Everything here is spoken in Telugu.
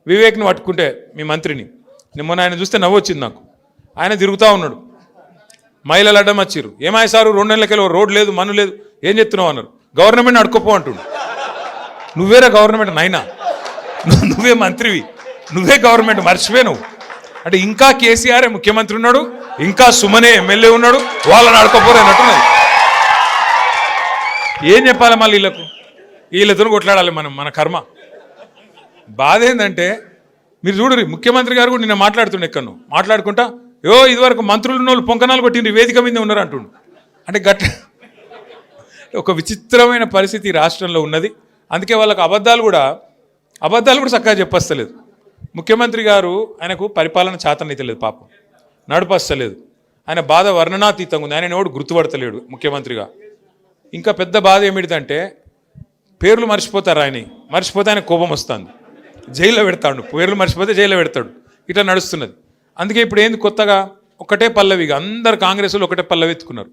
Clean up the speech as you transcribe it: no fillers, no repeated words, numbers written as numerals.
వివేక్ని పట్టుకుంటే మీ మంత్రిని మొన్న ఆయన చూస్తే నవ్వు వచ్చింది నాకు. ఆయన తిరుగుతూ ఉన్నాడు, మహిళలు అడ్డం వచ్చారు. ఏమాయి సారు 2 నెలలకెళ్ళి రోడ్ లేదు మన్ను లేదు ఏం చెప్తున్నావు అన్నారు. గవర్నమెంట్ అడుకోపో అంటుండు. నువ్వేరా గవర్నమెంట్ నైనా, నువ్వే మంత్రివి, నువ్వే గవర్నమెంట్ మర్చిపోయి నువ్వు అంటే ఇంకా కేసీఆర్ ముఖ్యమంత్రి ఉన్నాడు, ఇంకా సుమనే ఎమ్మెల్యే ఉన్నాడు, వాళ్ళని అడుకోపోరు అన్నట్టున్నది. ఏం చెప్పాలి మళ్ళీ వీళ్ళతో కొట్లాడాలి మన కర్మ. బాధ ఏంటంటే మీరు చూడరు, ముఖ్యమంత్రి గారు కూడా నిన్న మాట్లాడుతుండే ఎక్కడో మాట్లాడుకుంటా ఇదివరకు మంత్రులు ఉన్న వాళ్ళు పొంకనాలు కొట్టిండ్రు వేదిక మీద ఉన్నారు అంటుండు. అంటే ఒక విచిత్రమైన పరిస్థితి రాష్ట్రంలో ఉన్నది. అందుకే వాళ్ళకి అబద్ధాలు కూడా చక్కగా చెప్పస్తలేదు. ముఖ్యమంత్రి గారు ఆయనకు పరిపాలన చేతనైతే లేదు, పాపం నడుపస్తలేదు. ఆయన బాధ వర్ణనాతీతంగా ఉంది. ఆయన ఎవడు గుర్తుపడతలేడు ముఖ్యమంత్రిగా. ఇంకా పెద్ద బాధ ఏమిటిదంటే పేర్లు మర్చిపోతారు. మర్చిపోతే ఆయన కోపం వస్తుంది, జైల్లో పెడతాడు. పేర్లు మర్చిపోతే జైల్లో పెడతాడు. ఇట్లా నడుస్తున్నది. అందుకే ఇప్పుడు ఏంది కొత్తగా ఒకటే పల్లవిగా అందరు కాంగ్రెస్లో ఒకటే పల్లవి ఎత్తుకున్నారు.